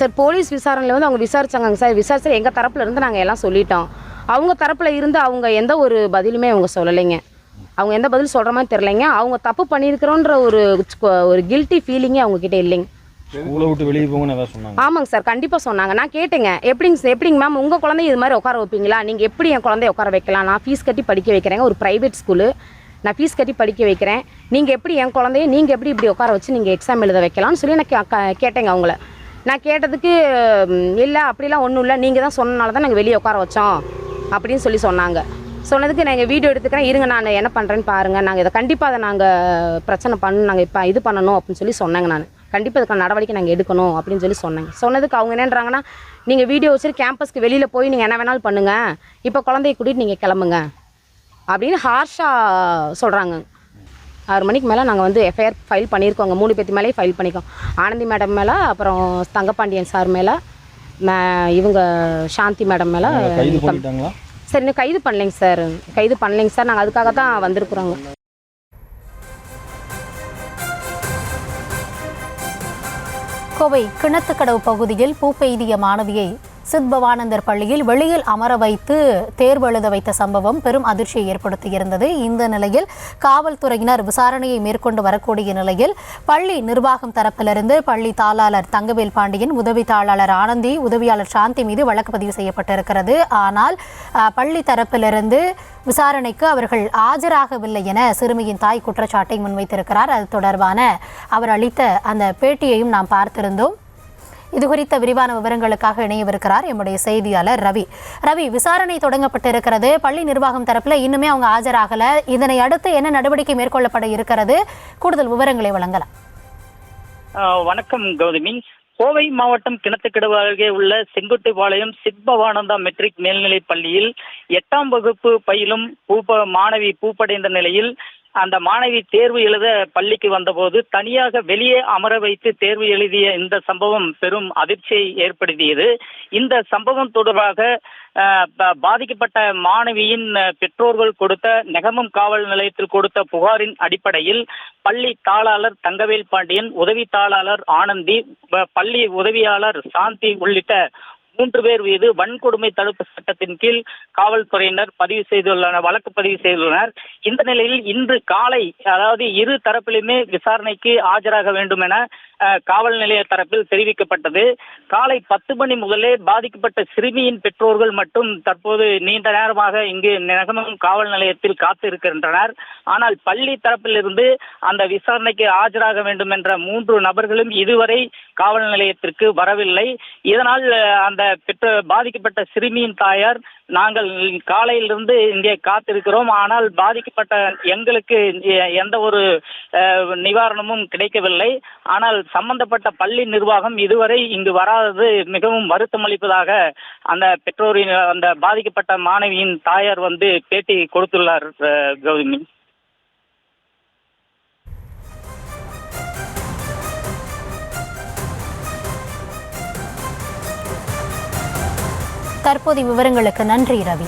Sir police விசாரணையில் வந்து அவங்க விசாரிச்சாங்க சார். விசாரிச்சு எங்கள் தரப்புல இருந்து நாங்கள் எல்லாம் சொல்லிட்டோம். அவங்க தரப்பில் இருந்து அவங்க எந்த ஒரு பதிலுமே அவங்க சொல்லலைங்க. அவங்க எந்த பதில் சொல்கிற மாதிரி தெரிலைங்க. அவங்க தப்பு பண்ணியிருக்கிறோன்ற ஒரு கில்ட்டி ஃபீலிங்கே அவங்கக்கிட்ட இல்லைங்க. ஸ்கூலை விட்டு வெளியே போங்கன்னு ஏதாவது சொன்னாங்க? ஆமாங்க சார், கண்டிப்பாக சொன்னாங்க. நான் கேட்டேங்க, எப்படிங்க மேம் உங்கள் குழந்தைய இது மாதிரி உட்கார வைப்பீங்களா? நீங்கள் எப்படி என் குழந்தைய உட்கார வைக்கலாம்? நான் ஃபீஸ் கட்டி படிக்க வைக்கிறேங்க, ஒரு ப்ரைவேட் ஸ்கூலு, நான் ஃபீஸ் கட்டி படிக்க வைக்கிறேன். நீங்கள் எப்படி என் குழந்தைய நீங்கள் எப்படி இப்படி உட்கார வச்சு நீங்கள் எக்ஸாம் எழுத வைக்கலாம்னு சொல்லி நான் கேட்டேங்க அவங்கள. நான் கேட்டதுக்கு இல்லை அப்படிலாம் ஒன்றும் இல்லை, நீங்கள் தான் சொன்னனால தான் நாங்கள் வெளியே உட்கார வச்சோம் அப்படின்னு சொன்னாங்க. சொன்னதுக்கு நான் எங்கள் வீடியோ எடுத்துக்கிறேன், இருங்க நான் என்ன பண்ணுறேன்னு பாருங்கள், நாங்கள் இதை கண்டிப்பாக அதை நாங்கள் பிரச்சனை நாங்கள் இப்போ இது பண்ணணும் அப்படின்னு சொன்னேங்க. நான் கண்டிப்பாக இதுக்கான நடவடிக்கை நாங்கள் எடுக்கணும் அப்படின்னு சொன்னேங்க. சொன்னதுக்கு அவங்க என்னன்றாங்கன்னா, நீங்கள் வீடியோ வச்சுட்டு கேம்பஸ்க்கு வெளியில் போய் நீங்கள் என்ன வேணாலும் பண்ணுங்கள், இப்போ குழந்தைய கூட்டிகிட்டு நீங்கள் கிளம்புங்க அப்படின்னு ஹார்ஷாக சொல்கிறாங்க. 6 மணிக்கு மேலே நாங்கள் வந்து எஃப்ஐஆர் ஃபைல் பண்ணியிருக்கோங்க. 3 பேர்த்து மேலேயே ஃபைல் பண்ணிக்கோம். ஆனந்தி மேடம் மேலே, அப்புறம் தங்கப்பாண்டியன் சார் மேலே, இவங்க சாந்தி மேடம் மேலே. சார் இன்னும் கைது பண்ணலைங்க சார், நாங்கள் அதுக்காக தான் வந்திருக்குறோங்க. கோவை கிணத்துக்கடவு பகுதியில் பூ பெய்திய மாணவியை சித்பவானந்தர் பள்ளியில் வெளியில் அமர வைத்து தேர்வு எழுத வைத்த சம்பவம் பெரும் அதிர்ச்சியை ஏற்படுத்தியிருந்தது. இந்த நிலையில் காவல்துறையினர் விசாரணையை மேற்கொண்டு வரக்கூடிய நிலையில் பள்ளி நிர்வாகம் தரப்பிலிருந்து பள்ளி தாளாளர் தங்கவேல் பாண்டியன், உதவி தாளாளர் ஆனந்தி, உதவியாளர் சாந்தி மீது வழக்கு பதிவு செய்யப்பட்டிருக்கிறது. ஆனால் பள்ளி தரப்பிலிருந்து விசாரணைக்கு அவர்கள் ஆஜராகவில்லை என சிறுமியின் தாய் குற்றச்சாட்டை முன்வைத்திருக்கிறார். அது தொடர்பான அவர் அளித்த அந்த பேட்டியையும் நாம் பார்த்திருந்தோம். இது குறித்த விரிவான விவரங்களுக்காக இணையவிருக்கிறார் எம்முடைய செய்தியாளர் ரவி. விசாரணை தொடங்கப்பட்டிருக்கிறது. பள்ளி நிர்வாகம் தரப்புல இன்னுமே அவங்க ஆஜராகல. இதனை அடுத்து என்ன நடவடிக்கை மேற்கொள்ளப்பட இருக்கிறது? கூடுதல் விவரங்களை வழங்கலாம். வணக்கம் கௌதமி. கோவை மாவட்டம் கிணத்துக்கடவு அருகே உள்ள செங்குட்டுப்பாளையம் சித்பவானந்தா மெட்ரிக் மேல்நிலைப் பள்ளியில் 8ஆம் வகுப்பு பயிலும் மாணவி பூப்படைந்த நிலையில் அந்த மாணவி தேர்வு எழுத பள்ளிக்கு வந்தபோது தனியாக வெளியே அமர வைத்து தேர்வு எழுதிய இந்த சம்பவம் பெரும் அதிர்ச்சியை ஏற்படுத்தியது. இந்த சம்பவம் தொடர்பாக பாதிக்கப்பட்ட மாணவியின் பெற்றோர்கள் கொடுத்த நெகமம் காவல் நிலையத்தில் கொடுத்த புகாரின் அடிப்படையில் பள்ளி தாளாளர் தங்கவேல் பாண்டியன், உதவி தாளாளர் ஆனந்தி, பள்ளி உதவியாளர் சாந்தி உள்ளிட்ட 3 பேர் மீது வன்கொடுமை தடுப்பு சட்டத்தின் கீழ் காவல்துறையினர் வழக்கு பதிவு செய்துள்ளனர். இந்த நிலையில் இன்று காலை, அதாவது இரு தரப்பிலுமே விசாரணைக்கு ஆஜராக வேண்டும் என காவல் நிலைய தரப்பில் தெரிவிக்கப்பட்டது. காலை 10 மணி முதலே பாதிக்கப்பட்ட சிறுமியின் பெற்றோர்கள் மற்றும் தற்போது நீண்ட நேரமாக இங்கு நெகமம் காவல் நிலையத்தில் காத்து இருக்கின்றனர். ஆனால் பள்ளி தரப்பிலிருந்து அந்த விசாரணைக்கு ஆஜராக வேண்டும் என்ற 3 நபர்களும் இதுவரை காவல் நிலையத்திற்கு வரவில்லை. இதனால் அந்த பாதிக்கப்பட்ட சிறுமியின் தாயார், நாங்கள் காலையிலிருந்து இங்கே காத்திருக்கிறோம், ஆனால் பாதிக்கப்பட்ட எங்களுக்கு எந்த ஒரு நிவாரணமும் கிடைக்கவில்லை. ஆனால் சம்பந்தப்பட்ட பள்ளி நிர்வாகம் இதுவரை இங்கு வராதது மிகவும் வருத்தம் அளிப்பதாக அந்த பாதிக்கப்பட்ட மாணவியின் தாயார் பேட்டி கொடுத்துள்ளார் கௌதமி. தற்போதைய விவரங்களுக்கு நன்றி ரவி.